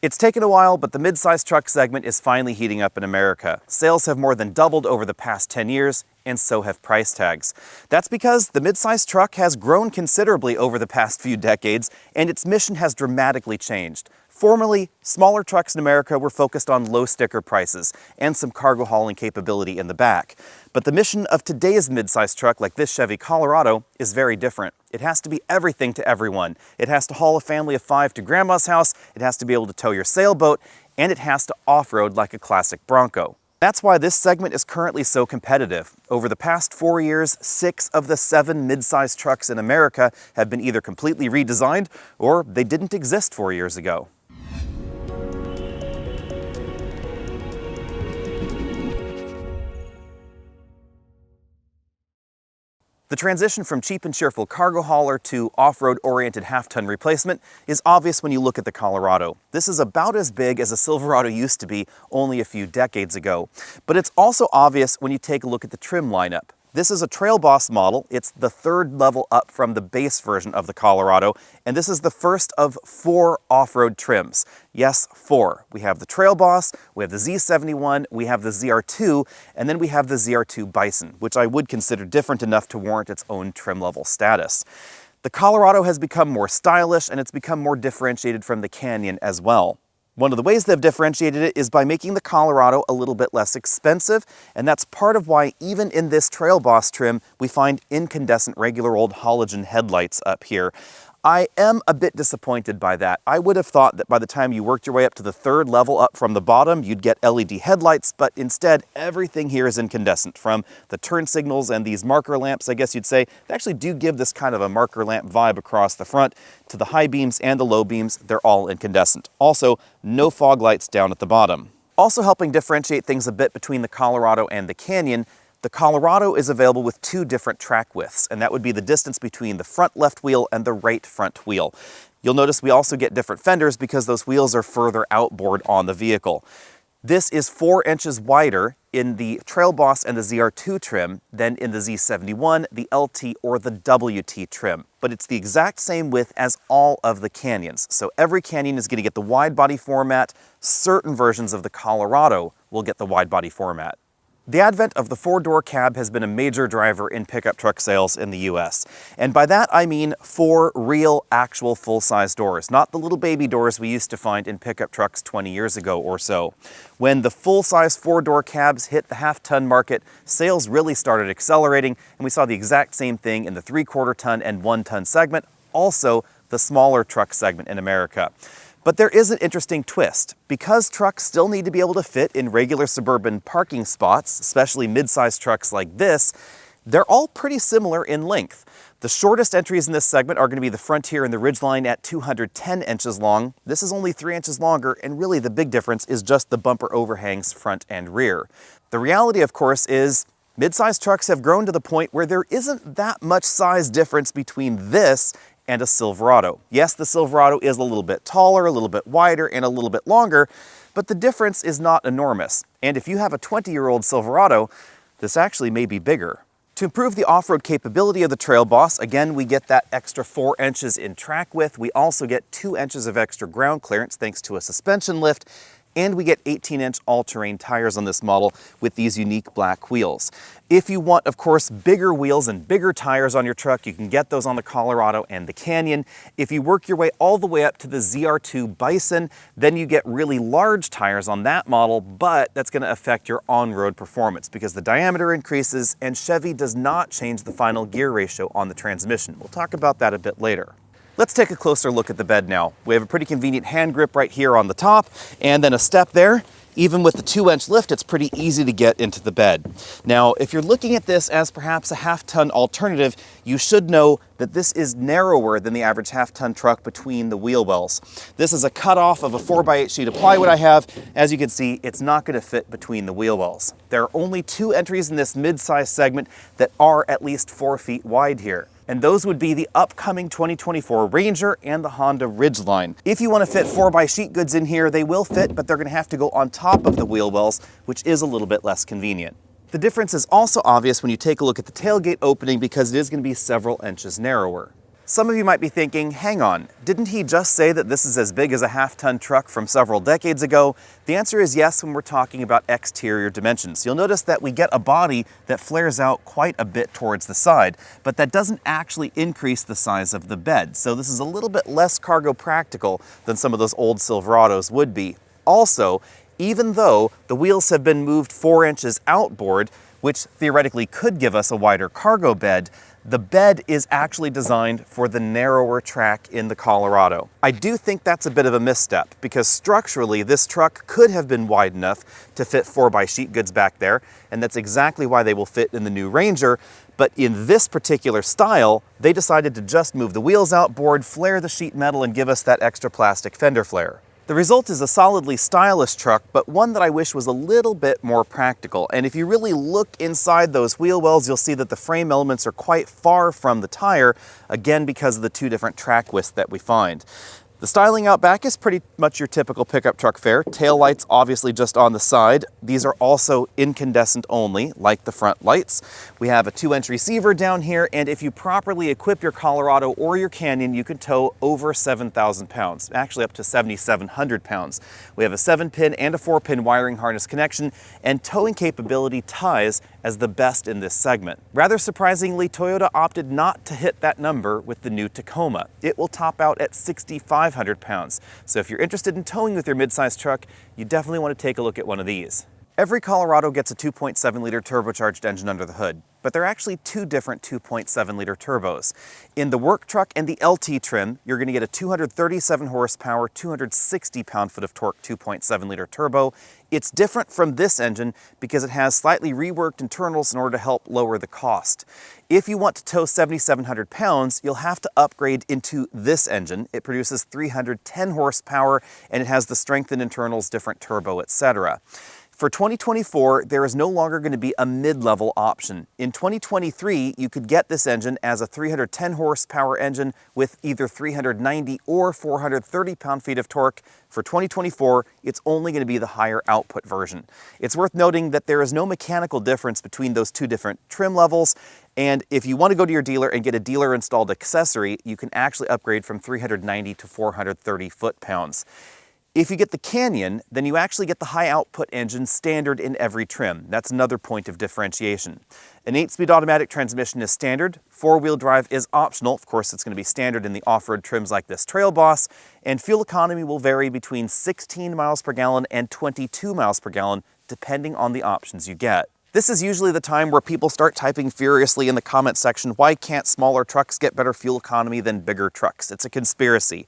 It's taken a while, but the mid-size truck segment is finally heating up in America. Sales have more than doubled over the past 10 years, and so have price tags. That's because the mid-size truck has grown considerably over the past few decades, and its mission has dramatically changed. Formerly, smaller trucks in America were focused on low sticker prices and some cargo hauling capability in the back. But the mission of today's mid-size truck, like this Chevy Colorado, is very different. It has to be everything to everyone. It has to haul a family of 5 to grandma's house, it has to be able to tow your sailboat, and it has to off-road like a classic Bronco. That's why this segment is currently so competitive. Over the past 4 years, 6 of the 7 mid-size trucks in America have been either completely redesigned or they didn't exist 4 years ago. The transition from cheap and cheerful cargo hauler to off-road oriented half-ton replacement is obvious when you look at the Colorado. This is about as big as a Silverado used to be only a few decades ago. But it's also obvious when you take a look at the trim lineup. This is a Trail Boss model. It's the 3rd level up from the base version of the Colorado, and this is the first of 4 off-road trims. Yes, 4. We have the Trail Boss, we have the Z71, we have the ZR2, and then we have the ZR2 Bison, which I would consider different enough to warrant its own trim level status. The Colorado has become more stylish, and it's become more differentiated from the Canyon as well. One of the ways they've differentiated it is by making the Colorado a little bit less expensive, and that's part of why even in this Trail Boss trim, we find incandescent regular old halogen headlights up here. I am a bit disappointed by that. I would have thought that by the time you worked your way up to the 3rd level up from the bottom, you'd get LED headlights, but instead everything here is incandescent. From the turn signals and these marker lamps, I guess you'd say, they actually do give this kind of a marker lamp vibe across the front, to the high beams and the low beams, they're all incandescent. Also, no fog lights down at the bottom. Also helping differentiate things a bit between the Colorado and the Canyon, the Colorado is available with 2 different track widths, and that would be the distance between the front left wheel and the right front wheel. You'll notice we also get different fenders because those wheels are further outboard on the vehicle. This is 4 inches wider in the Trail Boss and the ZR2 trim than in the Z71, the LT, or the WT trim. But it's the exact same width as all of the Canyons. So every Canyon is going to get the wide body format. Certain versions of the Colorado will get the wide body format. The advent of the 4-door cab has been a major driver in pickup truck sales in the US. And by that I mean 4 real, actual full-size doors, not the little baby doors we used to find in pickup trucks 20 years ago or so. When the full-size 4-door cabs hit the half-ton market, sales really started accelerating, and we saw the exact same thing in the 3/4-ton and 1-ton segment, also the smaller truck segment in America. But there is an interesting twist. Because trucks still need to be able to fit in regular suburban parking spots, especially mid-sized trucks like this, they're all pretty similar in length. The shortest entries in this segment are going to be the Frontier and the Ridgeline at 210 inches long. This is only 3 inches longer, and really the big difference is just the bumper overhangs front and rear. The reality, of course, is mid-sized trucks have grown to the point where there isn't that much size difference between this and a Silverado. Yes, the Silverado is a little bit taller, a little bit wider, and a little bit longer, but the difference is not enormous. And if you have a 20-year-old Silverado, this actually may be bigger. To improve the off-road capability of the Trail Boss, again, we get that extra 4 inches in track width. We also get 2 inches of extra ground clearance thanks to a suspension lift, and we get 18-inch all-terrain tires on this model with these unique black wheels. If you want, of course, bigger wheels and bigger tires on your truck, you can get those on the Colorado and the Canyon. If you work your way all the way up to the ZR2 Bison, then you get really large tires on that model, but that's going to affect your on-road performance because the diameter increases and Chevy does not change the final gear ratio on the transmission. We'll talk about that a bit later. Let's take a closer look at the bed now. We have a pretty convenient hand grip right here on the top, and then a step there. Even with the 2-inch lift, it's pretty easy to get into the bed. Now, if you're looking at this as perhaps a half-ton alternative, you should know that this is narrower than the average half-ton truck between the wheel wells. This is a cutoff of a 4x8 sheet of plywood I have. As you can see, it's not going to fit between the wheel wells. There are only 2 entries in this mid-size segment that are at least 4 feet wide here. And those would be the upcoming 2024 Ranger and the Honda Ridgeline. If you want to fit 4x sheet goods in here, they will fit, but they're going to have to go on top of the wheel wells, which is a little bit less convenient. The difference is also obvious when you take a look at the tailgate opening because it is going to be several inches narrower. Some of you might be thinking, hang on, didn't he just say that this is as big as a half-ton truck from several decades ago? The answer is yes when we're talking about exterior dimensions. You'll notice that we get a body that flares out quite a bit towards the side, but that doesn't actually increase the size of the bed. So this is a little bit less cargo practical than some of those old Silverados would be. Also, even though the wheels have been moved 4 inches outboard, which theoretically could give us a wider cargo bed, the bed is actually designed for the narrower track in the Colorado. I do think that's a bit of a misstep because structurally this truck could have been wide enough to fit 4x sheet goods back there, and that's exactly why they will fit in the new Ranger. But in this particular style, they decided to just move the wheels outboard, flare the sheet metal, and give us that extra plastic fender flare. The result is a solidly stylish truck, but one that I wish was a little bit more practical. And if you really look inside those wheel wells, you'll see that the frame elements are quite far from the tire, again because of the 2 different track widths that we find. The styling out back is pretty much your typical pickup truck fare. Tail lights obviously just on the side. These are also incandescent only, like the front lights. We have a 2-inch receiver down here, and if you properly equip your Colorado or your Canyon, you can tow over 7,000 pounds, actually up to 7,700 pounds. We have a 7-pin and a 4-pin wiring harness connection, and towing capability ties as the best in this segment. Rather surprisingly, Toyota opted not to hit that number with the new Tacoma. It will top out at 6,500 pounds. So if you're interested in towing with your midsize truck, you definitely want to take a look at one of these. Every Colorado gets a 2.7-liter turbocharged engine under the hood, but they're actually 2 different 2.7-liter turbos. In the work truck and the LT trim, you're going to get a 237 horsepower, 260 pound-foot of torque 2.7-liter turbo. It's different from this engine because it has slightly reworked internals in order to help lower the cost. If you want to tow 7,700 pounds, you'll have to upgrade into this engine. It produces 310 horsepower, and it has the strengthened internals, different turbo, etc. For 2024, there is no longer going to be a mid-level option. In 2023, you could get this engine as a 310 horsepower engine with either 390 or 430 pound-feet of torque. For 2024, it's only going to be the higher output version. It's worth noting that there is no mechanical difference between those 2 different trim levels, and if you want to go to your dealer and get a dealer-installed accessory, you can actually upgrade from 390 to 430 foot-pounds. If you get the Canyon, then you actually get the high output engine standard in every trim. That's another point of differentiation. An 8-speed automatic transmission is standard, 4-wheel drive is optional. Of course, it's going to be standard in the off-road trims like this Trail Boss, and fuel economy will vary between 16 miles per gallon and 22 miles per gallon, depending on the options you get. This is usually the time where people start typing furiously in the comment section, why can't smaller trucks get better fuel economy than bigger trucks? It's a conspiracy.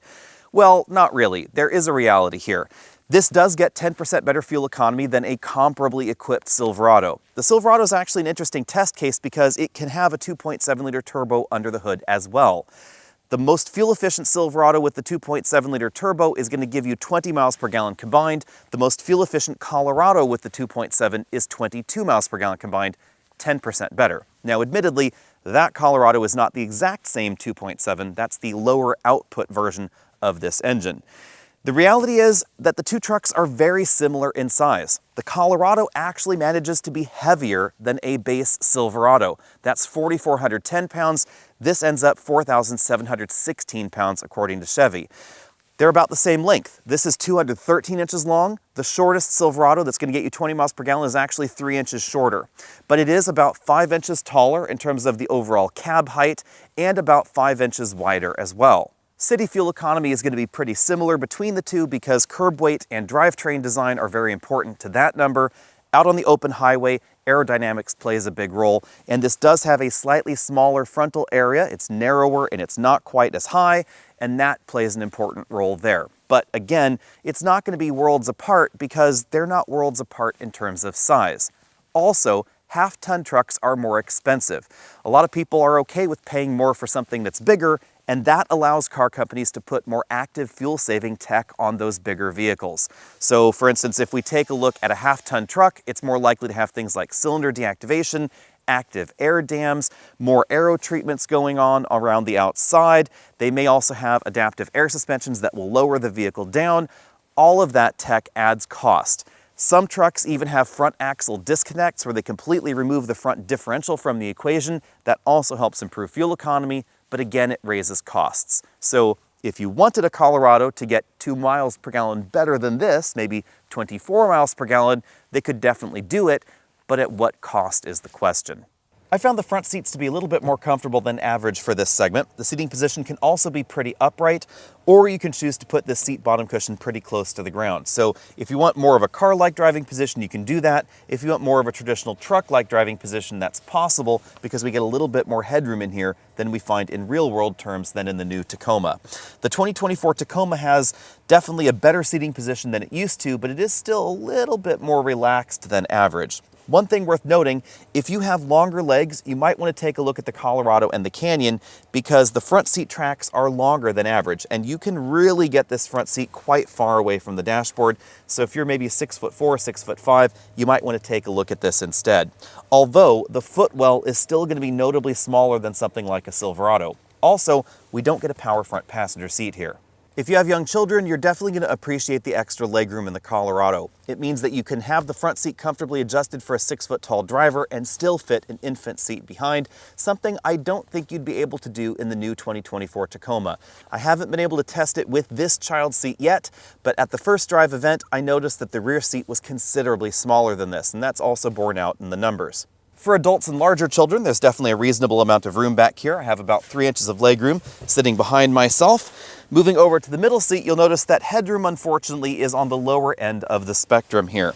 Well, not really. There is a reality here. This does get 10% better fuel economy than a comparably equipped Silverado. The Silverado is actually an interesting test case because it can have a 2.7-liter turbo under the hood as well. The most fuel-efficient Silverado with the 2.7-liter turbo is going to give you 20 miles per gallon combined. The most fuel-efficient Colorado with the 2.7 is 22 miles per gallon combined, 10% better. Now, admittedly, that Colorado is not the exact same 2.7. That's the lower output version of this engine. The reality is that the 2 trucks are very similar in size. The Colorado actually manages to be heavier than a base Silverado. That's 4,410 pounds. This ends up 4,716 pounds according to Chevy. They're about the same length. This is 213 inches long. The shortest Silverado that's going to get you 20 miles per gallon is actually 3 inches shorter. But it is about 5 inches taller in terms of the overall cab height and about 5 inches wider as well. City fuel economy is going to be pretty similar between the 2 because curb weight and drivetrain design are very important to that number. Out on the open highway, aerodynamics plays a big role, and this does have a slightly smaller frontal area. It's narrower and it's not quite as high, and that plays an important role there. But again, it's not going to be worlds apart because they're not worlds apart in terms of size. Also, half-ton trucks are more expensive. A lot of people are okay with paying more for something that's bigger, and that allows car companies to put more active fuel-saving tech on those bigger vehicles. So for instance, if we take a look at a half-ton truck, it's more likely to have things like cylinder deactivation, active air dams, more aero treatments going on around the outside. They may also have adaptive air suspensions that will lower the vehicle down. All of that tech adds cost. Some trucks even have front axle disconnects where they completely remove the front differential from the equation. That also helps improve fuel economy, but again, it raises costs. So if you wanted a Colorado to get 2 miles per gallon better than this, maybe 24 miles per gallon, they could definitely do it, but at what cost is the question. I found the front seats to be a little bit more comfortable than average for this segment. The seating position can also be pretty upright, or you can choose to put this seat bottom cushion pretty close to the ground. So if you want more of a car-like driving position, you can do that. If you want more of a traditional truck-like driving position, that's possible because we get a little bit more headroom in here than we find in real-world terms than in the new Tacoma. The 2024 Tacoma has definitely a better seating position than it used to, but it is still a little bit more relaxed than average. One thing worth noting, if you have longer legs, you might want to take a look at the Colorado and the Canyon because the front seat tracks are longer than average, and you can really get this front seat quite far away from the dashboard. So if you're maybe 6'4", 6'5", you might want to take a look at this instead. Although the footwell is still going to be notably smaller than something like a Silverado. Also, we don't get a power front passenger seat here. If you have young children, you're definitely going to appreciate the extra legroom in the Colorado. It means that you can have the front seat comfortably adjusted for a 6-foot-tall driver and still fit an infant seat behind, something I don't think you'd be able to do in the new 2024 Tacoma. I haven't been able to test it with this child seat yet, but at the first drive event, I noticed that the rear seat was considerably smaller than this, and that's also borne out in the numbers. For adults and larger children, there's definitely a reasonable amount of room back here. I have about 3 inches of legroom sitting behind myself. Moving over to the middle seat, you'll notice that headroom, unfortunately, is on the lower end of the spectrum here.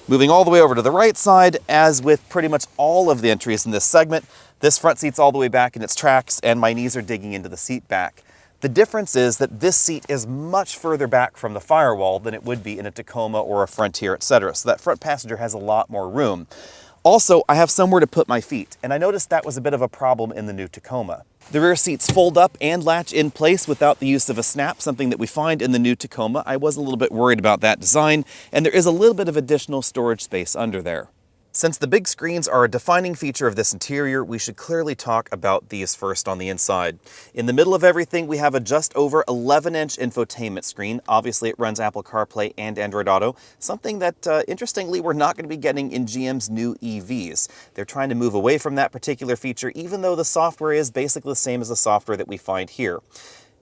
Moving all the way over to the right side, as with pretty much all of the entries in this segment, this front seat's all the way back in its tracks, and my knees are digging into the seat back. The difference is that this seat is much further back from the firewall than it would be in a Tacoma or a Frontier, etc. So that front passenger has a lot more room. Also, I have somewhere to put my feet, and I noticed that was a bit of a problem in the new Tacoma. The rear seats fold up and latch in place without the use of a snap, something that we find in the new Tacoma. I was a little bit worried about that design, and there is a little bit of additional storage space under there. Since the big screens are a defining feature of this interior, we should clearly talk about these first on the inside. In the middle of everything, we have a just over 11-inch infotainment screen. Obviously, it runs Apple CarPlay and Android Auto, something that, interestingly, we're not going to be getting in GM's new EVs. They're trying to move away from that particular feature, even though the software is basically the same as the software that we find here.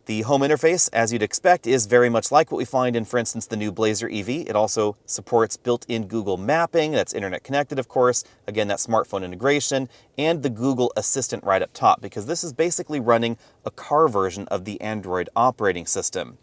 The home interface, as you'd expect, is very much like what we find in, for instance, the new Blazer EV. It also supports built-in Google Mapping, that's internet connected, of course, again, that smartphone integration, and the Google Assistant right up top, because this is basically running a car version of the Android operating system.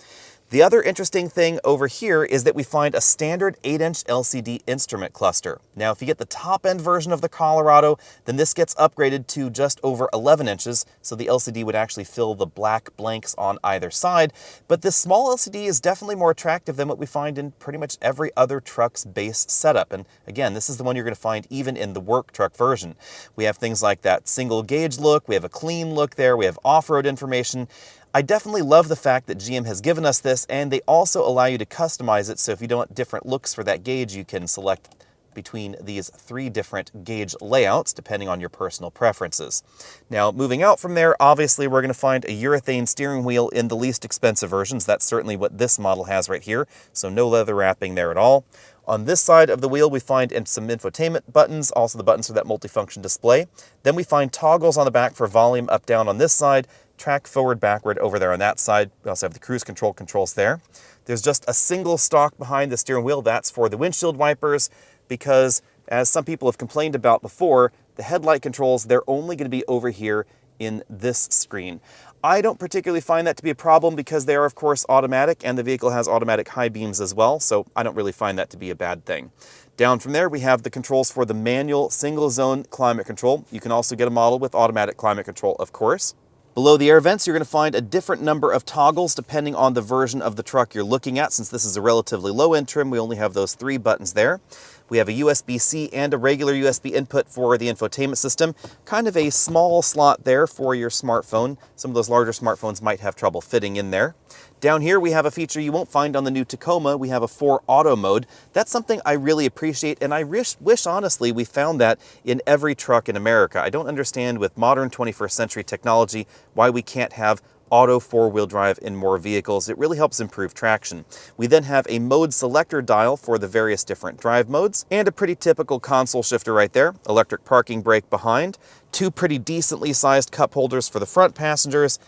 The other interesting thing over here is that we find a standard 8-inch LCD instrument cluster. Now, if you get the top-end version of the Colorado, then this gets upgraded to just over 11 inches, so the LCD would actually fill the black blanks on either side. But this small LCD is definitely more attractive than what we find in pretty much every other truck's base setup. And again, this is the one you're going to find even in the work truck version. We have things like that single gauge look, we have a clean look there, we have off-road information. I definitely love the fact that GM has given us this, and they also allow you to customize it, so if you don't want different looks for that gauge, you can select between these 3 different gauge layouts, depending on your personal preferences. Now, moving out from there, obviously we're going to find a urethane steering wheel in the least expensive versions. That's certainly what this model has right here, so no leather wrapping there at all. On this side of the wheel, we find some infotainment buttons, also the buttons for that multifunction display. Then we find toggles on the back for volume up, down on this side, track forward, backward over there on that side. We also have the cruise control controls there. There's just a single stalk behind the steering wheel. That's for the windshield wipers because, as some people have complained about before, the headlight controls, they're only going to be over here in this screen. I don't particularly find that to be a problem because they are, of course, automatic, and the vehicle has automatic high beams as well, so I don't really find that to be a bad thing. Down from there, we have the controls for the manual single-zone climate control. You can also get a model with automatic climate control, of course. Below the air vents, you're going to find a different number of toggles depending on the version of the truck you're looking at. Since this is a relatively low-end trim, we only have those 3 buttons there. We have a USB-C and a regular USB input for the infotainment system. Kind of a small slot there for your smartphone. Some of those larger smartphones might have trouble fitting in there. Down here, we have a feature you won't find on the new Tacoma. We have a 4 auto mode. That's something I really appreciate, and I wish honestly we found that in every truck in America. I don't understand with modern 21st century technology why we can't have auto four-wheel drive in more vehicles. It really helps improve traction. We then have a mode selector dial for the various different drive modes, and a pretty typical console shifter right there, electric parking brake behind, two pretty decently sized cup holders for the front passengers,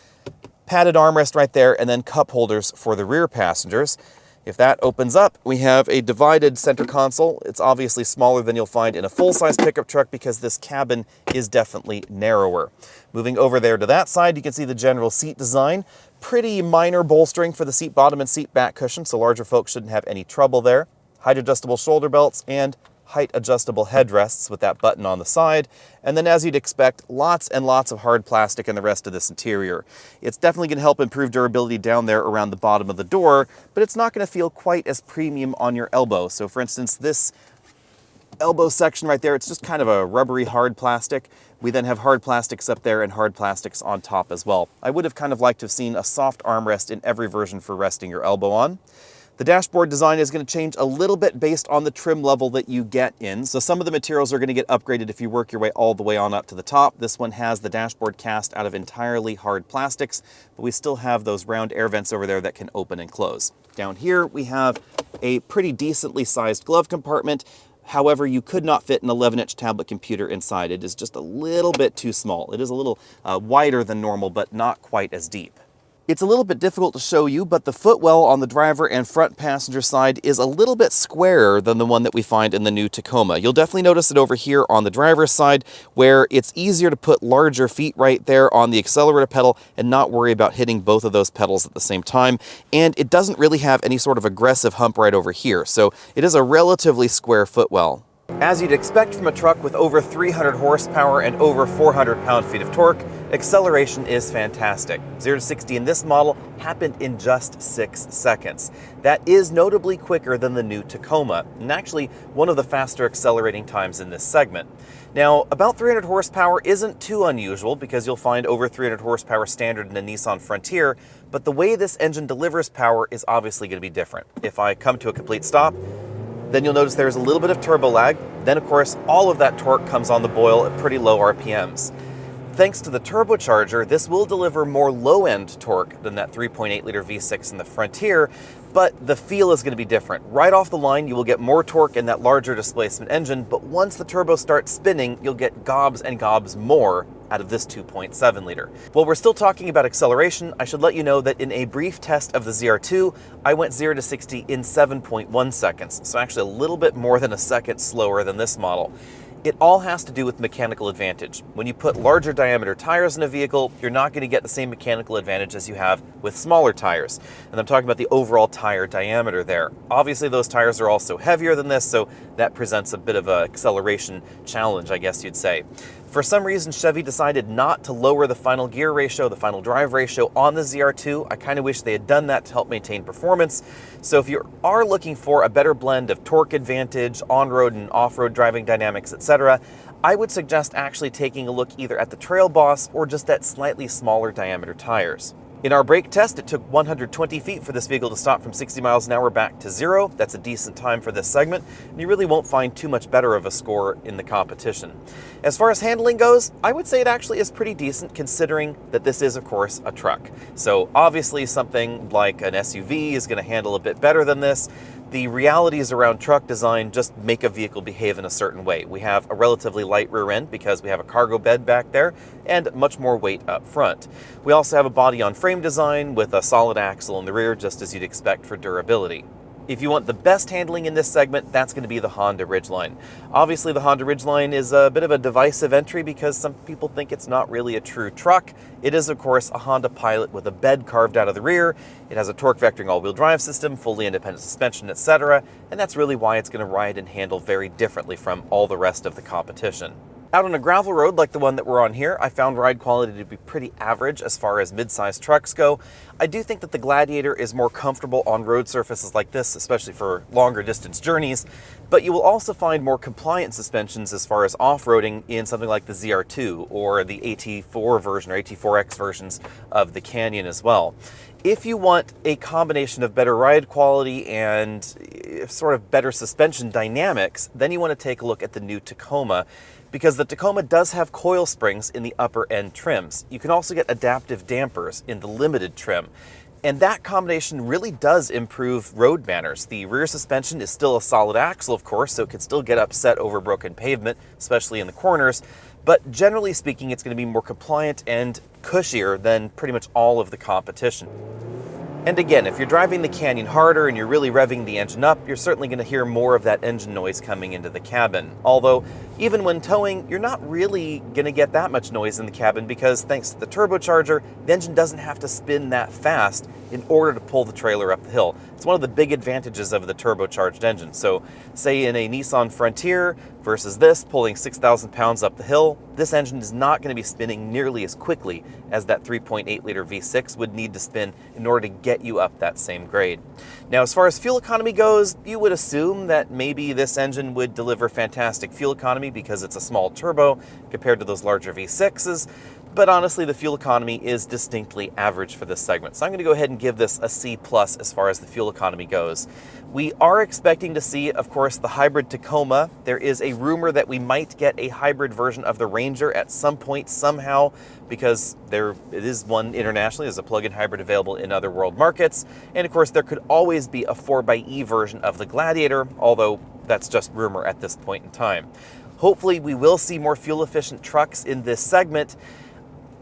padded armrest right there, and then cup holders for the rear passengers. If that opens up, we have a divided center console. It's obviously smaller than you'll find in a full-size pickup truck because this cabin is definitely narrower. Moving over there to that side, you can see the general seat design. Pretty minor bolstering for the seat bottom and seat back cushion, so larger folks shouldn't have any trouble there. Height adjustable shoulder belts and height adjustable headrests with that button on the side. And then, as you'd expect, lots and lots of hard plastic in the rest of this interior. It's definitely going to help improve durability down there around the bottom of the door, but it's not going to feel quite as premium on your elbow. So for instance, this elbow section right there, it's just kind of a rubbery hard plastic. We then have hard plastics up there and hard plastics on top as well. I would have kind of liked to have seen a soft armrest in every version for resting your elbow on. The dashboard design is going to change a little bit based on the trim level that you get in. So some of the materials are going to get upgraded if you work your way all the way on up to the top. This one has the dashboard cast out of entirely hard plastics, but we still have those round air vents over there that can open and close. Down here, we have a pretty decently sized glove compartment. However, you could not fit an 11-inch tablet computer inside. It is just a little bit too small. It is a little wider than normal, but not quite as deep. It's a little bit difficult to show you, but the footwell on the driver and front passenger side is a little bit squarer than the one that we find in the new Tacoma. You'll definitely notice it over here on the driver's side, where it's easier to put larger feet right there on the accelerator pedal and not worry about hitting both of those pedals at the same time. And it doesn't really have any sort of aggressive hump right over here, so it is a relatively square footwell. As you'd expect from a truck with over 300 horsepower and over 400 pound-feet of torque, acceleration is fantastic. 0 to 60 in this model happened in just 6 seconds. That is notably quicker than the new Tacoma, and actually one of the faster accelerating times in this segment. Now, about 300 horsepower isn't too unusual because you'll find over 300 horsepower standard in the Nissan Frontier, but the way this engine delivers power is obviously going to be different. If I come to a complete stop, then you'll notice there's a little bit of turbo lag. Then, of course, all of that torque comes on the boil at pretty low RPMs. Thanks to the turbocharger, this will deliver more low-end torque than that 3.8-liter V6 in the Frontier, but the feel is going to be different. Right off the line, you will get more torque in that larger displacement engine, but once the turbo starts spinning, you'll get gobs and gobs more out of this 2.7-liter. While we're still talking about acceleration, I should let you know that in a brief test of the ZR2, I went 0 to 60 in 7.1 seconds, so actually a little bit more than a second slower than this model. It all has to do with mechanical advantage. When you put larger diameter tires in a vehicle, you're not going to get the same mechanical advantage as you have with smaller tires. And I'm talking about the overall tire diameter there. Obviously, those tires are also heavier than this, so that presents a bit of an acceleration challenge, I guess you'd say. For some reason, Chevy decided not to lower the final gear ratio, the final drive ratio on the ZR2. I kind of wish they had done that to help maintain performance. So if you are looking for a better blend of torque advantage, on-road and off-road driving dynamics, etc., I would suggest actually taking a look either at the Trail Boss or just at slightly smaller diameter tires. In our brake test, it took 120 feet for this vehicle to stop from 60 miles an hour back to 0. That's a decent time for this segment, and you really won't find too much better of a score in the competition. As far as handling goes, I would say it actually is pretty decent considering that this is, of course, a truck. So obviously something like an SUV is going to handle a bit better than this. The realities around truck design just make a vehicle behave in a certain way. We have a relatively light rear end because we have a cargo bed back there and much more weight up front. We also have a body-on-frame design with a solid axle in the rear, just as you'd expect for durability. If you want the best handling in this segment, that's going to be the Honda Ridgeline. Obviously, the Honda Ridgeline is a bit of a divisive entry because some people think it's not really a true truck. It is, of course, a Honda Pilot with a bed carved out of the rear. It has a torque vectoring all-wheel drive system, fully independent suspension, etc., and that's really why it's going to ride and handle very differently from all the rest of the competition. Out on a gravel road like the one that we're on here, I found ride quality to be pretty average as far as mid-sized trucks go. I do think that the Gladiator is more comfortable on road surfaces like this, especially for longer distance journeys, but you will also find more compliant suspensions as far as off-roading in something like the ZR2 or the AT4 version or AT4X versions of the Canyon as well. If you want a combination of better ride quality and sort of better suspension dynamics, then you want to take a look at the new Tacoma, because the Tacoma does have coil springs in the upper end trims. You can also get adaptive dampers in the limited trim. And that combination really does improve road manners. The rear suspension is still a solid axle, of course, so it can still get upset over broken pavement, especially in the corners. But generally speaking, it's going to be more compliant and cushier than pretty much all of the competition. And again, if you're driving the Canyon harder and you're really revving the engine up, you're certainly going to hear more of that engine noise coming into the cabin. Although, even when towing, you're not really going to get that much noise in the cabin because thanks to the turbocharger, the engine doesn't have to spin that fast in order to pull the trailer up the hill. It's one of the big advantages of the turbocharged engine. So, say in a Nissan Frontier versus this pulling 6,000 pounds up the hill, this engine is not going to be spinning nearly as quickly as that 3.8 liter V6 would need to spin in order to get you up that same grade. Now, as far as fuel economy goes, you would assume that maybe this engine would deliver fantastic fuel economy because it's a small turbo compared to those larger V6s. But honestly, the fuel economy is distinctly average for this segment. So I'm going to go ahead and give this a C+ as far as the fuel economy goes. We are expecting to see, of course, the hybrid Tacoma. There is a rumor that we might get a hybrid version of the Ranger at some point somehow, because it is one internationally. There's a plug-in hybrid available in other world markets. And of course, there could always be a 4xe version of the Gladiator, although that's just rumor at this point in time. Hopefully, we will see more fuel-efficient trucks in this segment.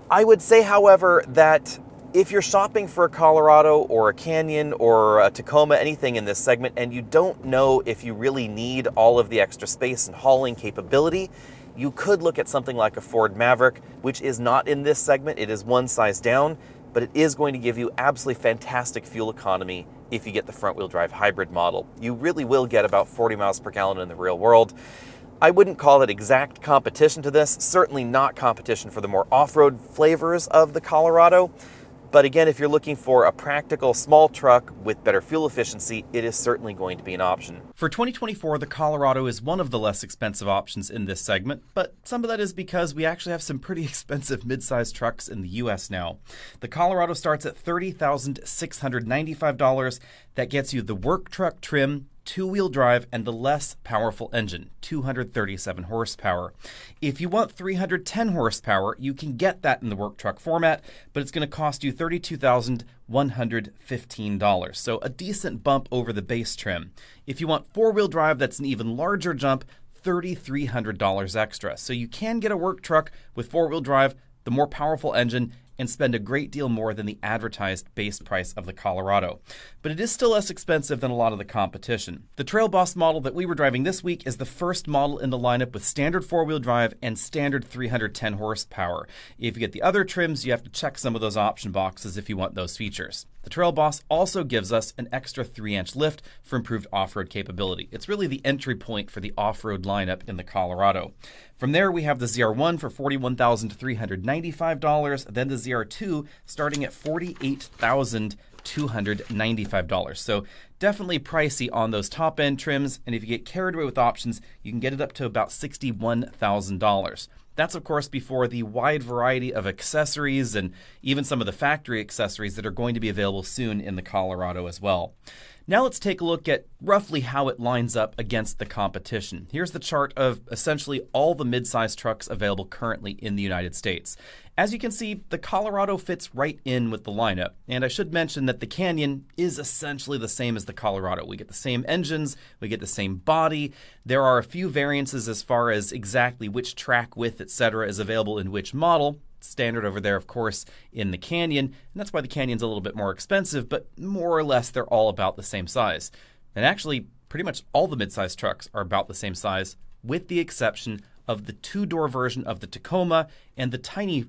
I would say, however, that if you're shopping for a Colorado or a Canyon or a Tacoma, anything in this segment, and you don't know if you really need all of the extra space and hauling capability, you could look at something like a Ford Maverick, which is not in this segment. It is one size down, but it is going to give you absolutely fantastic fuel economy if you get the front-wheel drive hybrid model. You really will get about 40 miles per gallon in the real world. I wouldn't call it exact competition to this, certainly not competition for the more off-road flavors of the Colorado. But again, if you're looking for a practical small truck with better fuel efficiency, it is certainly going to be an option. For 2024, the Colorado is one of the less expensive options in this segment, but some of that is because we actually have some pretty expensive mid-sized trucks in the US now. The Colorado starts at $30,695. That gets you the work truck trim, two-wheel drive, and the less powerful engine, 237 horsepower. If you want 310 horsepower, you can get that in the work truck format, but it's going to cost you $32,115, so a decent bump over the base trim. If you want four-wheel drive, that's an even larger jump, $3,300 extra. So you can get a work truck with four-wheel drive, the more powerful engine, and spend a great deal more than the advertised base price of the Colorado. But it is still less expensive than a lot of the competition. The Trail Boss model that we were driving this week is the first model in the lineup with standard four-wheel drive and standard 310 horsepower. If you get the other trims, you have to check some of those option boxes if you want those features. The Trail Boss also gives us an extra 3-inch lift for improved off-road capability. It's really the entry point for the off-road lineup in the Colorado. From there, we have the ZR1 for $41,395, then the ZR2 starting at $48,295. So definitely pricey on those top-end trims, and if you get carried away with options, you can get it up to about $61,000. That's, of course, before the wide variety of accessories and even some of the factory accessories that are going to be available soon in the Colorado as well. Now let's take a look at roughly how it lines up against the competition. Here's the chart of essentially all the mid-size trucks available currently in the United States. As you can see, the Colorado fits right in with the lineup. And I should mention that the Canyon is essentially the same as the Colorado. We get the same engines, we get the same body. There are a few variances as far as exactly which track width, etc. is available in which model. Standard over there, of course, in the Canyon, and that's why the Canyon's a little bit more expensive, but more or less they're all about the same size. And actually, pretty much all the mid-size trucks are about the same size, with the exception of the two-door version of the Tacoma and the tiny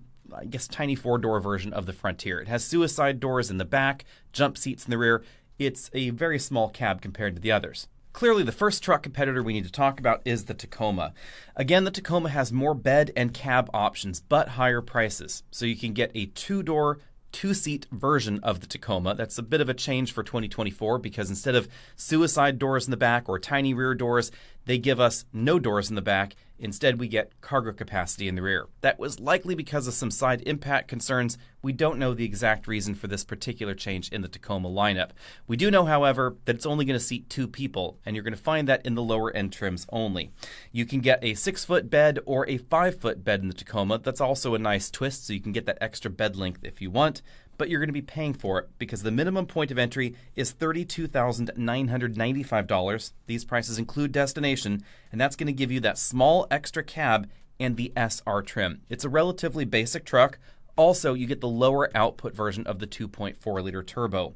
four-door version of the Frontier. It has suicide doors in the back, jump seats in the rear. It's a very small cab compared to the others. Clearly, the first truck competitor we need to talk about is the Tacoma. Again, the Tacoma has more bed and cab options, but higher prices. So you can get a two-door, two-seat version of the Tacoma. That's a bit of a change for 2024 because instead of suicide doors in the back or tiny rear doors, They give us no doors in the back. Instead, we get cargo capacity in the rear. That was likely because of some side impact concerns. We don't know the exact reason for this particular change in the Tacoma lineup. We do know, however, that it's only going to seat 2 people, and you're going to find that in the lower end trims only. You can get a 6-foot bed or a 5-foot bed in the Tacoma. That's also a nice twist, so you can get that extra bed length if you want, but you're going to be paying for it because the minimum point of entry is $32,995. These prices include destination, and that's going to give you that small extra cab and the SR trim. It's a relatively basic truck. Also, you get the lower output version of the 2.4-liter turbo.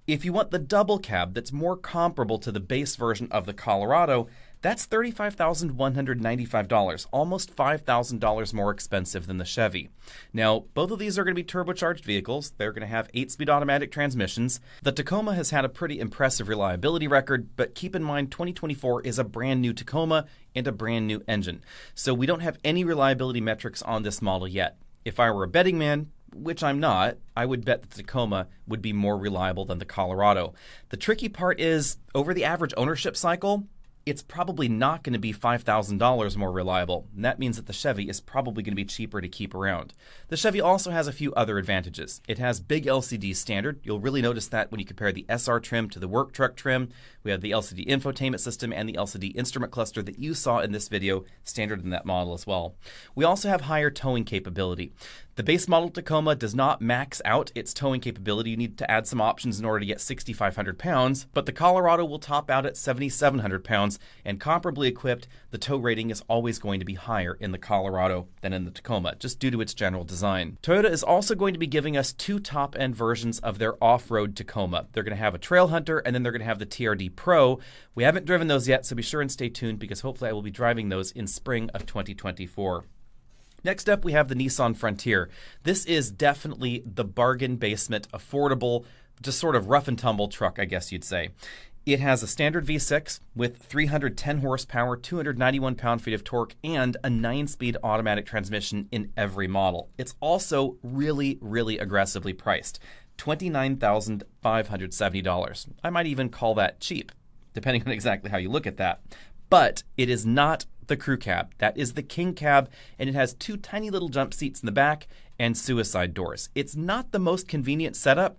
If you want the double cab that's more comparable to the base version of the Colorado, that's $35,195, almost $5,000 more expensive than the Chevy. Now, both of these are going to be turbocharged vehicles. They're going to have 8-speed automatic transmissions. The Tacoma has had a pretty impressive reliability record, but keep in mind 2024 is a brand new Tacoma and a brand new engine. So we don't have any reliability metrics on this model yet. If I were a betting man, which I'm not, I would bet the Tacoma would be more reliable than the Colorado. The tricky part is, over the average ownership cycle, it's probably not going to be $5,000 more reliable, and that means that the Chevy is probably going to be cheaper to keep around. The Chevy also has a few other advantages. It has big LCD standard. You'll really notice that when you compare the SR trim to the work truck trim. We have the LCD infotainment system and the LCD instrument cluster that you saw in this video, standard in that model as well. We also have higher towing capability. The base model Tacoma does not max out its towing capability. You need to add some options in order to get 6,500 pounds, but the Colorado will top out at 7,700 pounds, and comparably equipped, the tow rating is always going to be higher in the Colorado than in the Tacoma, just due to its general design. Toyota is also going to be giving us 2 top-end versions of their off-road Tacoma. They're going to have a Trail Hunter, and then they're going to have the TRD Pro. We haven't driven those yet, so be sure and stay tuned because hopefully I will be driving those in spring of 2024. Next up, we have the Nissan Frontier. This is definitely the bargain basement, affordable, just sort of rough and tumble truck, I guess you'd say. It has a standard V6 with 310 horsepower, 291 pound-feet of torque, and a 9-speed automatic transmission in every model. It's also really, really aggressively priced, $29,570. I might even call that cheap, depending on exactly how you look at that. But it is not the crew cab. That is the king cab, and it has 2 tiny little jump seats in the back and suicide doors. It's not the most convenient setup,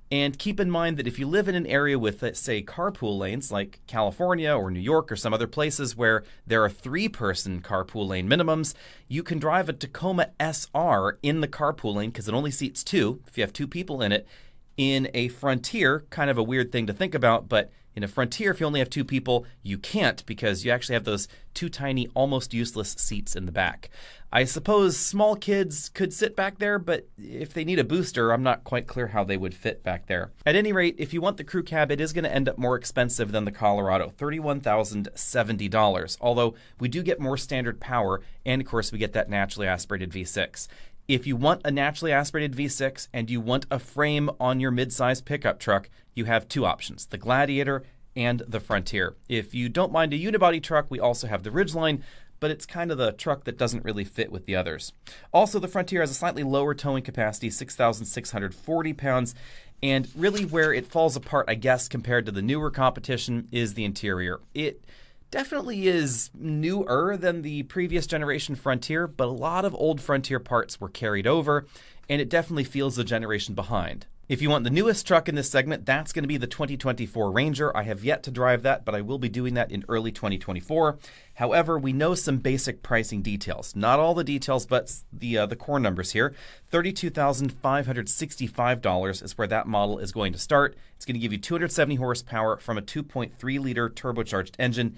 and keep in mind that if you live in an area with, let's say, carpool lanes like California or New York or some other places where there are 3-person carpool lane minimums, you can drive a Tacoma SR in the carpool lane because it only seats 2 if you have 2 people in it. In a Frontier, kind of a weird thing to think about, but in a Frontier, if you only have 2 people, you can't because you actually have those 2 tiny, almost useless seats in the back. I suppose small kids could sit back there, but if they need a booster, I'm not quite clear how they would fit back there. At any rate, if you want the crew cab, it is going to end up more expensive than the Colorado, $31,070, although we do get more standard power, and of course we get that naturally aspirated V6. If you want a naturally aspirated V6 and you want a frame on your midsize pickup truck, you have 2 options, the Gladiator and the Frontier. If you don't mind a unibody truck, we also have the Ridgeline, but it's kind of the truck that doesn't really fit with the others. Also, the Frontier has a slightly lower towing capacity, 6,640 pounds, and really where it falls apart, I guess, compared to the newer competition is the interior. It definitely is newer than the previous generation Frontier, but a lot of old Frontier parts were carried over, and it definitely feels a generation behind. If you want the newest truck in this segment, that's going to be the 2024 Ranger. I have yet to drive that, but I will be doing that in early 2024. However, we know some basic pricing details. Not all the details, but the core numbers here. $32,565 is where that model is going to start. It's going to give you 270 horsepower from a 2.3-liter turbocharged engine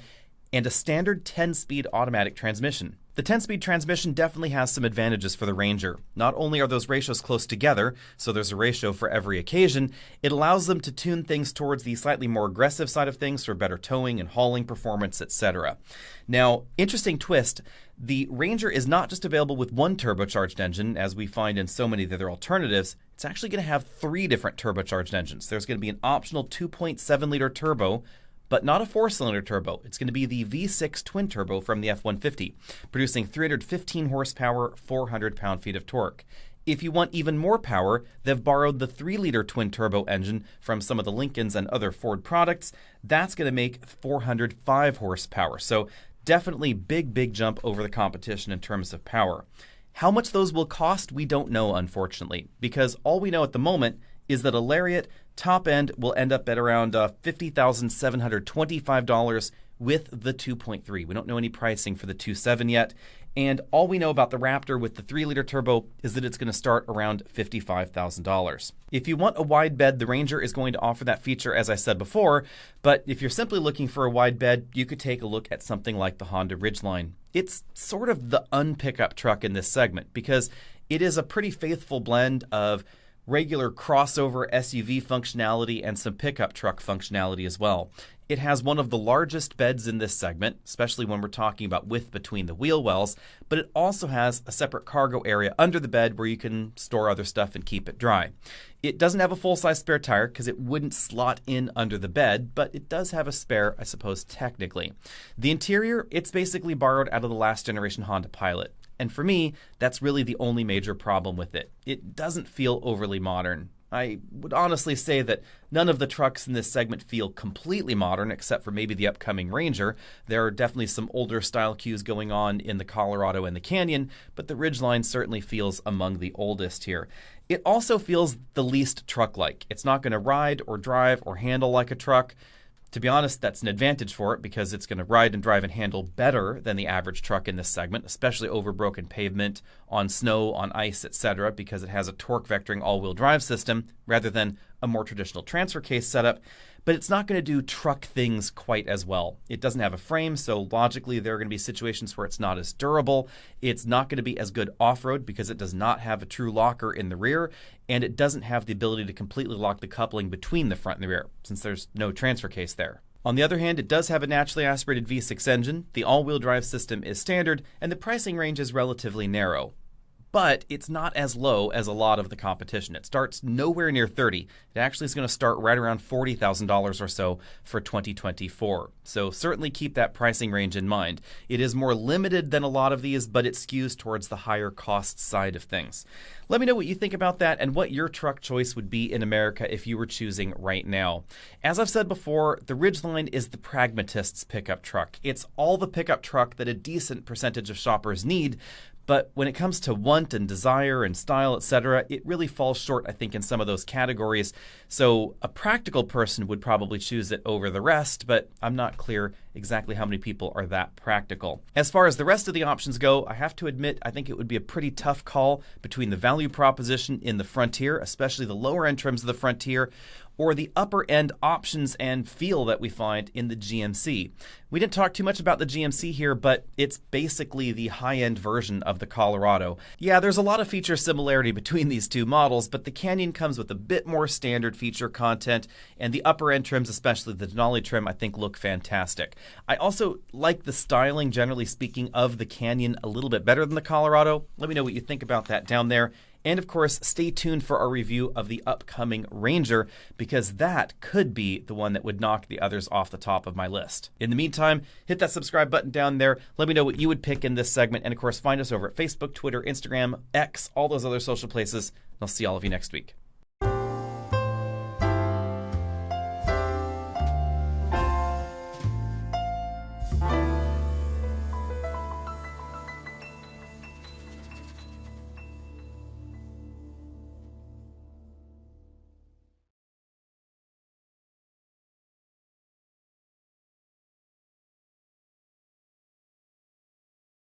and a standard 10-speed automatic transmission. The 10-speed transmission definitely has some advantages for the Ranger. Not only are those ratios close together, so there's a ratio for every occasion, it allows them to tune things towards the slightly more aggressive side of things for better towing and hauling performance, etc. Now, interesting twist, the Ranger is not just available with one turbocharged engine, as we find in so many of the other alternatives. It's actually going to have 3 different turbocharged engines. There's going to be an optional 2.7-liter turbo, but not a 4-cylinder turbo. It's going to be the V6 twin turbo from the F-150, producing 315 horsepower, 400 pound-feet of torque. If you want even more power, they've borrowed the 3-liter twin-turbo engine from some of the Lincolns and other Ford products. That's going to make 405 horsepower. So definitely big jump over the competition in terms of power. How much those will cost, we don't know, unfortunately, because all we know at the moment is that a Lariat top end will end up at around $50,725 with the 2.3. We don't know any pricing for the 2.7 yet. And all we know about the Raptor with the 3-liter turbo is that it's going to start around $55,000. If you want a wide bed, the Ranger is going to offer that feature, as I said before. But if you're simply looking for a wide bed, you could take a look at something like the Honda Ridgeline. It's sort of the unpickup truck in this segment because it is a pretty faithful blend of regular crossover SUV functionality and some pickup truck functionality as well. It has one of the largest beds in this segment, especially when we're talking about width between the wheel wells, but it also has a separate cargo area under the bed where you can store other stuff and keep it dry. It doesn't have a full-size spare tire because it wouldn't slot in under the bed, but it does have a spare, I suppose, technically. The interior, it's basically borrowed out of the last generation Honda Pilot. And for me, that's really the only major problem with it. It doesn't feel overly modern. I would honestly say that none of the trucks in this segment feel completely modern, except for maybe the upcoming Ranger. There are definitely some older style cues going on in the Colorado and the Canyon, but the Ridgeline certainly feels among the oldest here. It also feels the least truck-like. It's not going to ride or drive or handle like a truck. To be honest, that's an advantage for it because it's going to ride and drive and handle better than the average truck in this segment, especially over broken pavement, on snow, on ice, etc., because it has a torque vectoring all-wheel drive system rather than a more traditional transfer case setup. But it's not going to do truck things quite as well. It doesn't have a frame, so logically there are going to be situations where it's not as durable. It's not going to be as good off-road because it does not have a true locker in the rear, and it doesn't have the ability to completely lock the coupling between the front and the rear, since there's no transfer case there. On the other hand, it does have a naturally aspirated V6 engine, the all-wheel drive system is standard, and the pricing range is relatively narrow. But it's not as low as a lot of the competition. It starts nowhere near $30,000. It actually is going to start right around $40,000 or so for 2024. So certainly keep that pricing range in mind. It is more limited than a lot of these, but it skews towards the higher cost side of things. Let me know what you think about that and what your truck choice would be in America if you were choosing right now. As I've said before, the Ridgeline is the pragmatist's pickup truck. It's all the pickup truck that a decent percentage of shoppers need. But when it comes to want and desire and style, etc., it really falls short, I think, in some of those categories. So a practical person would probably choose it over the rest, but I'm not clear exactly how many people are that practical. As far as the rest of the options go, I have to admit, I think it would be a pretty tough call between the value proposition in the Frontier, especially the lower end trims of the Frontier, or the upper end options and feel that we find in the GMC. We didn't talk too much about the GMC here, but it's basically the high-end version of the Colorado. Yeah, there's a lot of feature similarity between these two models, but the Canyon comes with a bit more standard feature content, and the upper end trims, especially the Denali trim, I think look fantastic. I also like the styling, generally speaking, of the Canyon a little bit better than the Colorado. Let me know what you think about that down there. And of course, stay tuned for our review of the upcoming Ranger, because that could be the one that would knock the others off the top of my list. In the meantime, hit that subscribe button down there. Let me know what you would pick in this segment. And of course, find us over at Facebook, Twitter, Instagram, X, all those other social places. I'll see all of you next week.